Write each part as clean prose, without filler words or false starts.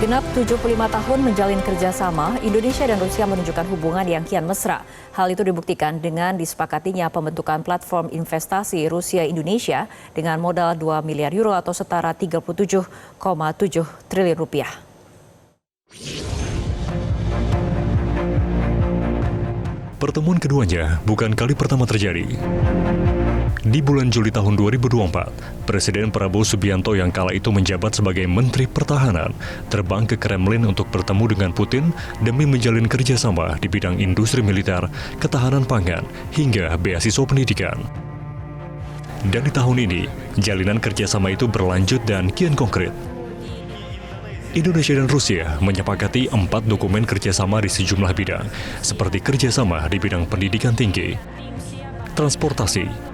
Genap 75 tahun menjalin kerjasama, Indonesia dan Rusia menunjukkan hubungan yang kian mesra. Hal itu dibuktikan dengan disepakatinya pembentukan platform investasi Rusia-Indonesia dengan modal 2 miliar euro atau setara 37,7 triliun rupiah. Pertemuan keduanya bukan kali pertama terjadi. Di bulan Juli tahun 2024, Presiden Prabowo Subianto yang kala itu menjabat sebagai Menteri Pertahanan terbang ke Kremlin untuk bertemu dengan Putin demi menjalin kerjasama di bidang industri militer, ketahanan pangan, hingga beasiswa pendidikan. Dan di tahun ini, jalinan kerjasama itu berlanjut dan kian konkret. Indonesia dan Rusia menyepakati 4 dokumen kerjasama di sejumlah bidang, seperti kerjasama di bidang pendidikan tinggi, transportasi,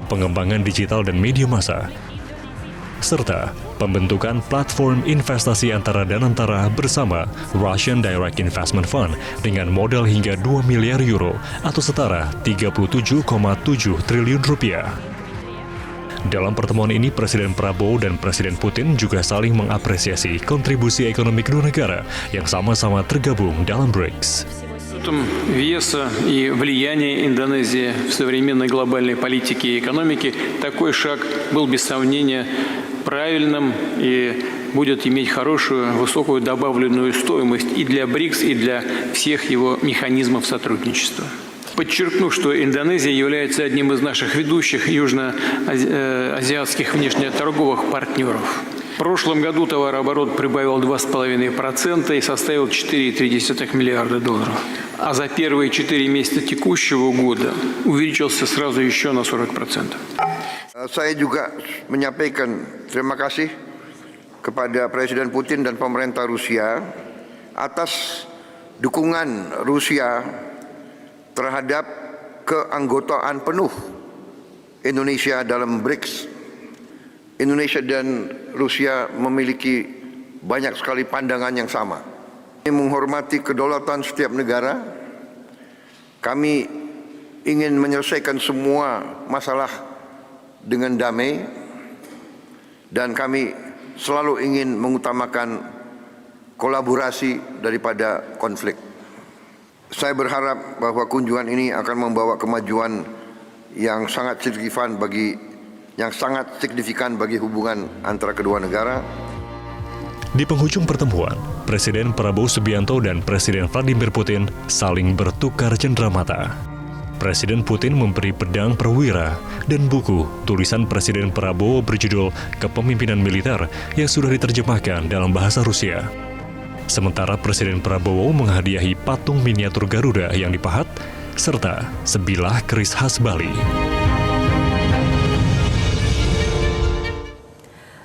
pengembangan digital dan media massa, serta pembentukan platform investasi antara dan antara bersama Russian Direct Investment Fund dengan modal hingga 2 miliar euro atau setara 37,7 triliun rupiah. Dalam pertemuan ini, Presiden Prabowo dan Presiden Putin juga saling mengapresiasi kontribusi ekonomi kedua negara yang sama-sama tergabung dalam BRICS. Веса и влияния Индонезии в современной глобальной политике и экономике, такой шаг был без сомнения правильным и будет иметь хорошую, высокую добавленную стоимость и для БРИКС, и для всех его механизмов сотрудничества. Подчеркну, что Индонезия является одним из наших ведущих южноазиатских внешнеторговых партнеров. В прошлом году товарооборот прибавил 2,5% и составил 4,3 миллиарда долларов. А за первые 4 месяца текущего года увеличился сразу еще на 40%. Saya juga menyampaikan terima kasih kepada Presiden Putin dan pemerintah Rusia atas dukungan Rusia terhadap keanggotaan penuh Indonesia dalam BRICS. Indonesia dan Rusia memiliki banyak sekali pandangan yang sama. Kami menghormati kedaulatan setiap negara. Kami ingin menyelesaikan semua masalah dengan damai dan kami selalu ingin mengutamakan kolaborasi daripada konflik. Saya berharap bahwa kunjungan ini akan membawa kemajuan yang sangat signifikan bagi hubungan antara kedua negara. Di penghujung pertemuan, Presiden Prabowo Subianto dan Presiden Vladimir Putin saling bertukar cenderamata. Presiden Putin memberi pedang perwira dan buku tulisan Presiden Prabowo berjudul Kepemimpinan Militer yang sudah diterjemahkan dalam bahasa Rusia. Sementara Presiden Prabowo menghadiahi patung miniatur Garuda yang dipahat serta sebilah keris khas Bali.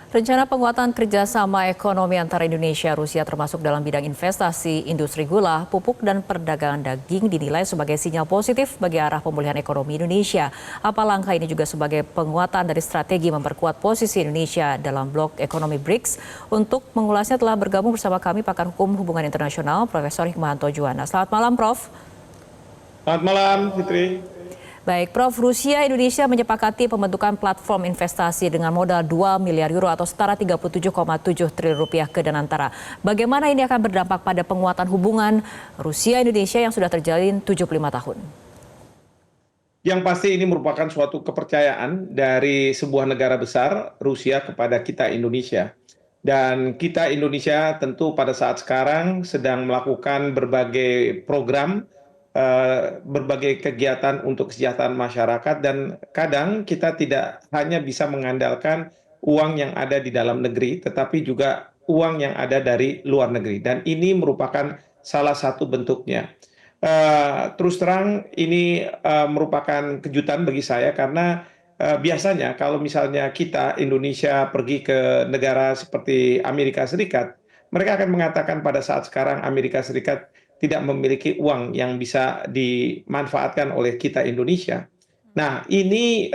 Rencana penguatan kerjasama ekonomi antara Indonesia dan Rusia termasuk dalam bidang investasi, industri gula, pupuk, dan perdagangan daging dinilai sebagai sinyal positif bagi arah pemulihan ekonomi Indonesia. Apa langkah ini juga sebagai penguatan dari strategi memperkuat posisi Indonesia dalam blok ekonomi BRICS. Untuk mengulasnya telah bergabung bersama kami pakar hukum hubungan internasional Profesor Hikmahanto Juwana. Selamat malam, Prof. Selamat malam, Fitri. Baik, Prof. Rusia Indonesia menyepakati pembentukan platform investasi dengan modal 2 miliar euro atau setara 37,7 triliun rupiah ke Danantara. Bagaimana ini akan berdampak pada penguatan hubungan Rusia Indonesia yang sudah terjalin 75 tahun? Yang pasti ini merupakan suatu kepercayaan dari sebuah negara besar, Rusia, kepada kita Indonesia. Dan kita Indonesia tentu pada saat sekarang sedang melakukan berbagai program, berbagai kegiatan untuk kesejahteraan masyarakat, dan kadang kita tidak hanya bisa mengandalkan uang yang ada di dalam negeri, tetapi juga uang yang ada dari luar negeri. Dan ini merupakan salah satu bentuknya. Terus terang ini merupakan kejutan bagi saya karena biasanya kalau misalnya kita Indonesia pergi ke negara seperti Amerika Serikat, mereka akan mengatakan pada saat sekarang Amerika Serikat tidak memiliki uang yang bisa dimanfaatkan oleh kita Indonesia. Nah, ini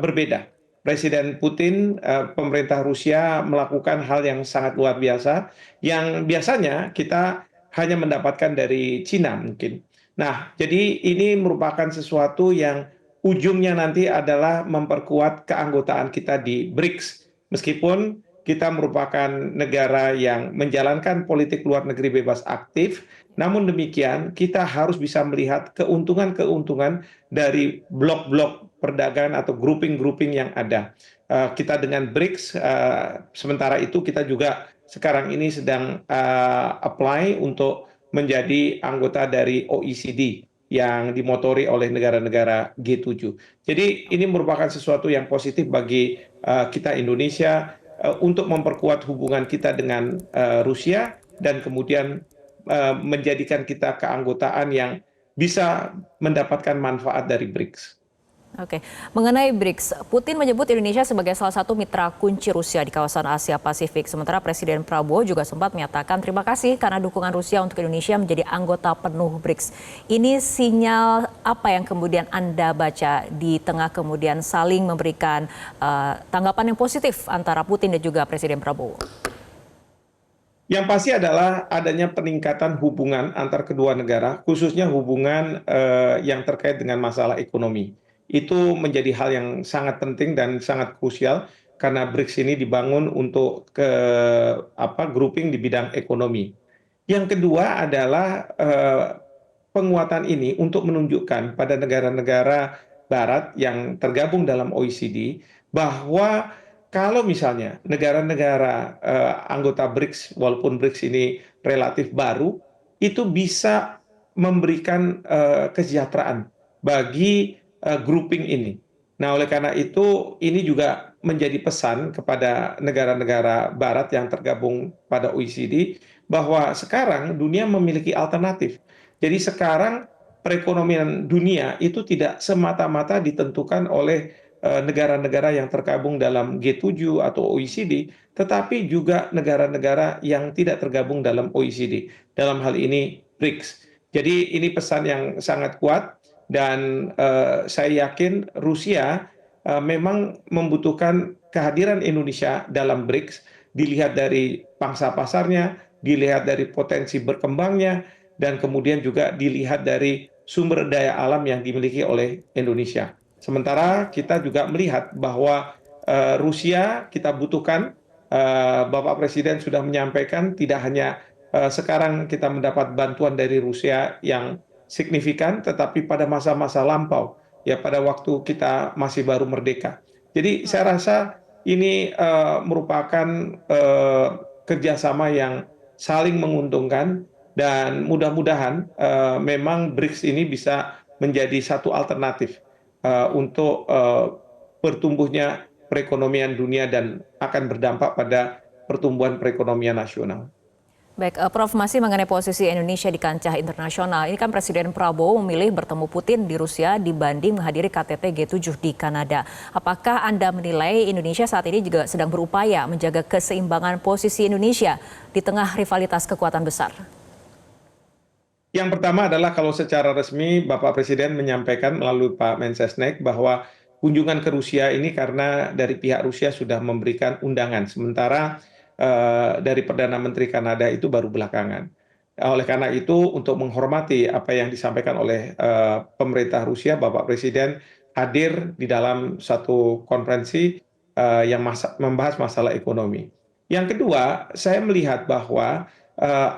berbeda. Presiden Putin, pemerintah Rusia melakukan hal yang sangat luar biasa, yang biasanya kita hanya mendapatkan dari Cina mungkin. Nah, jadi ini merupakan sesuatu yang ujungnya nanti adalah memperkuat keanggotaan kita di BRICS. Meskipun kita merupakan negara yang menjalankan politik luar negeri bebas aktif. Namun demikian, kita harus bisa melihat keuntungan-keuntungan dari blok-blok perdagangan atau grouping-grouping yang ada. Kita dengan BRICS, sementara itu kita juga sekarang ini sedang apply untuk menjadi anggota dari OECD yang dimotori oleh negara-negara G7. Jadi ini merupakan sesuatu yang positif bagi kita Indonesia untuk memperkuat hubungan kita dengan Rusia dan kemudian menjadikan kita keanggotaan yang bisa mendapatkan manfaat dari BRICS. Oke, mengenai BRICS, Putin menyebut Indonesia sebagai salah satu mitra kunci Rusia di kawasan Asia Pasifik. Sementara Presiden Prabowo juga sempat menyatakan terima kasih karena dukungan Rusia untuk Indonesia menjadi anggota penuh BRICS. Ini sinyal apa yang kemudian Anda baca di tengah kemudian saling memberikan tanggapan yang positif antara Putin dan juga Presiden Prabowo? Yang pasti adalah adanya peningkatan hubungan antar kedua negara, khususnya hubungan yang terkait dengan masalah ekonomi. Itu menjadi hal yang sangat penting dan sangat krusial karena BRICS ini dibangun untuk grouping di bidang ekonomi. Yang kedua adalah penguatan ini untuk menunjukkan pada negara-negara Barat yang tergabung dalam OECD bahwa kalau misalnya negara-negara anggota BRICS, walaupun BRICS ini relatif baru, itu bisa memberikan kesejahteraan bagi grouping ini. Nah, oleh karena itu ini juga menjadi pesan kepada negara-negara Barat yang tergabung pada OECD bahwa sekarang dunia memiliki alternatif. Jadi sekarang perekonomian dunia itu tidak semata-mata ditentukan oleh negara-negara yang tergabung dalam G7 atau OECD, tetapi juga negara-negara yang tidak tergabung dalam OECD. Dalam hal ini BRICS. Jadi ini pesan yang sangat kuat. Dan saya yakin Rusia memang membutuhkan kehadiran Indonesia dalam BRICS, dilihat dari pangsa pasarnya, dilihat dari potensi berkembangnya, dan kemudian juga dilihat dari sumber daya alam yang dimiliki oleh Indonesia. Sementara kita juga melihat bahwa Rusia kita butuhkan, Bapak Presiden sudah menyampaikan tidak hanya sekarang kita mendapat bantuan dari Rusia yang signifikan, tetapi pada masa-masa lampau, ya pada waktu kita masih baru merdeka. Jadi saya rasa ini merupakan kerjasama yang saling menguntungkan dan mudah-mudahan memang BRICS ini bisa menjadi satu alternatif untuk pertumbuhnya perekonomian dunia dan akan berdampak pada pertumbuhan perekonomian nasional. Baik, Prof, masih mengenai posisi Indonesia di kancah internasional. Ini kan Presiden Prabowo memilih bertemu Putin di Rusia dibanding menghadiri KTT G7 di Kanada. Apakah Anda menilai Indonesia saat ini juga sedang berupaya menjaga keseimbangan posisi Indonesia di tengah rivalitas kekuatan besar? Yang pertama adalah kalau secara resmi Bapak Presiden menyampaikan melalui Pak Mensesnek bahwa kunjungan ke Rusia ini karena dari pihak Rusia sudah memberikan undangan. Sementara dari Perdana Menteri Kanada itu baru belakangan. Oleh karena itu, untuk menghormati apa yang disampaikan oleh pemerintah Rusia, Bapak Presiden hadir di dalam satu konferensi yang membahas masalah ekonomi. Yang kedua, saya melihat bahwa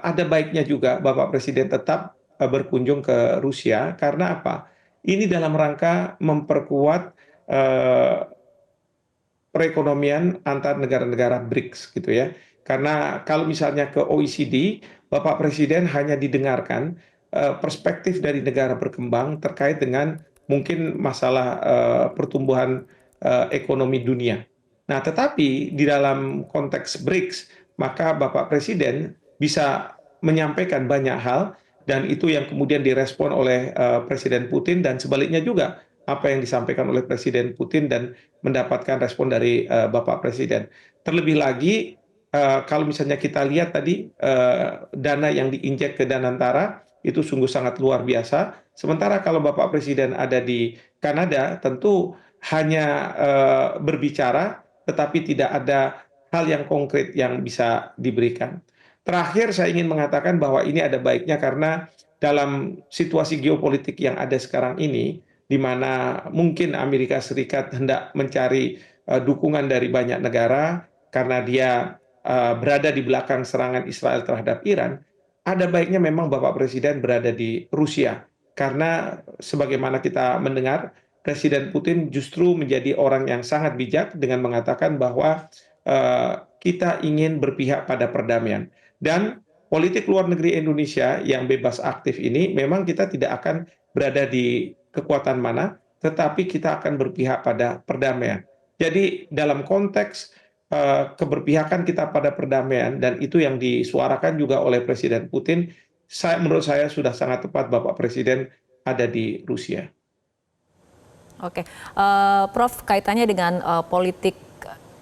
ada baiknya juga Bapak Presiden tetap berkunjung ke Rusia, karena apa? Ini dalam rangka memperkuat perekonomian antar negara-negara BRICS gitu ya. Karena kalau misalnya ke OECD, Bapak Presiden hanya didengarkan perspektif dari negara berkembang terkait dengan mungkin masalah pertumbuhan ekonomi dunia. Nah, tetapi di dalam konteks BRICS, maka Bapak Presiden bisa menyampaikan banyak hal dan itu yang kemudian direspon oleh Presiden Putin dan sebaliknya juga apa yang disampaikan oleh Presiden Putin dan mendapatkan respon dari Bapak Presiden. Terlebih lagi kalau misalnya kita lihat tadi dana yang diinjek ke Danantara itu sungguh sangat luar biasa. Sementara kalau Bapak Presiden ada di Kanada tentu hanya berbicara tetapi tidak ada hal yang konkret yang bisa diberikan. Terakhir saya ingin mengatakan bahwa ini ada baiknya karena dalam situasi geopolitik yang ada sekarang ini, di mana mungkin Amerika Serikat hendak mencari dukungan dari banyak negara, karena dia berada di belakang serangan Israel terhadap Iran, ada baiknya memang Bapak Presiden berada di Rusia. Karena sebagaimana kita mendengar, Presiden Putin justru menjadi orang yang sangat bijak dengan mengatakan bahwa kita ingin berpihak pada perdamaian. Dan politik luar negeri Indonesia yang bebas aktif ini memang kita tidak akan berada di kekuatan mana, tetapi kita akan berpihak pada perdamaian. Jadi dalam konteks keberpihakan kita pada perdamaian, dan itu yang disuarakan juga oleh Presiden Putin, menurut saya sudah sangat tepat Bapak Presiden ada di Rusia. Oke, Prof, kaitannya dengan politik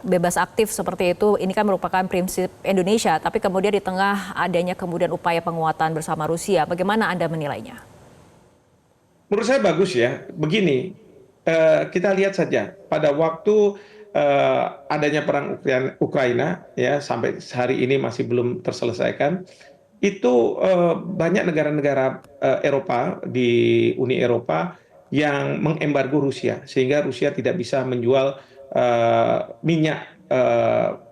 bebas aktif seperti itu, ini kan merupakan prinsip Indonesia, tapi kemudian di tengah adanya kemudian upaya penguatan bersama Rusia, bagaimana Anda menilainya? Menurut saya bagus ya. Begini, kita lihat saja pada waktu adanya perang Ukraina, ya sampai hari ini masih belum terselesaikan, itu banyak negara-negara Eropa di Uni Eropa yang mengembargo Rusia, sehingga Rusia tidak bisa menjual minyak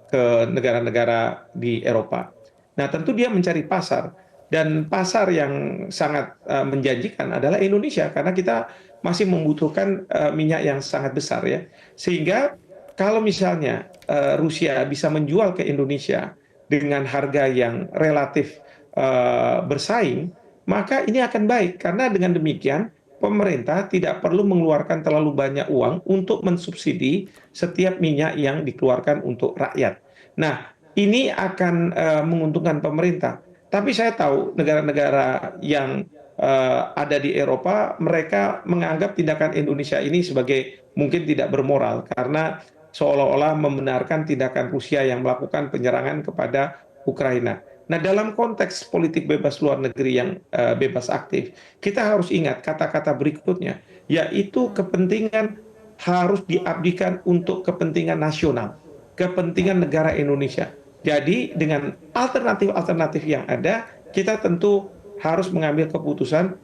ke negara-negara di Eropa. Nah, tentu dia mencari pasar, dan pasar yang sangat menjanjikan adalah Indonesia, karena kita masih membutuhkan minyak yang sangat besar ya. Sehingga kalau misalnya Rusia bisa menjual ke Indonesia dengan harga yang relatif bersaing, maka ini akan baik, karena dengan demikian pemerintah tidak perlu mengeluarkan terlalu banyak uang untuk mensubsidi setiap minyak yang dikeluarkan untuk rakyat. Nah, ini akan menguntungkan pemerintah. Tapi saya tahu negara-negara yang ada di Eropa, mereka menganggap tindakan Indonesia ini sebagai mungkin tidak bermoral, karena seolah-olah membenarkan tindakan Rusia yang melakukan penyerangan kepada Ukraina. Nah, dalam konteks politik bebas luar negeri yang bebas aktif, kita harus ingat kata-kata berikutnya, yaitu kepentingan harus diabdikan untuk kepentingan nasional, kepentingan negara Indonesia. Jadi dengan alternatif-alternatif yang ada, kita tentu harus mengambil keputusan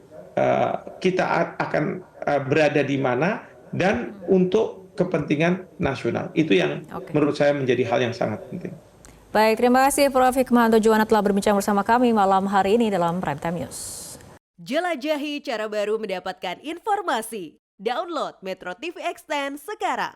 kita akan berada di mana dan untuk kepentingan nasional. Itu yang menurut saya menjadi hal yang sangat penting. Baik, terima kasih Prof. Hikmahanto Juwana telah berbincang bersama kami malam hari ini dalam Prime Time News. Jelajahi cara baru mendapatkan informasi. Download Metro TV Extend sekarang.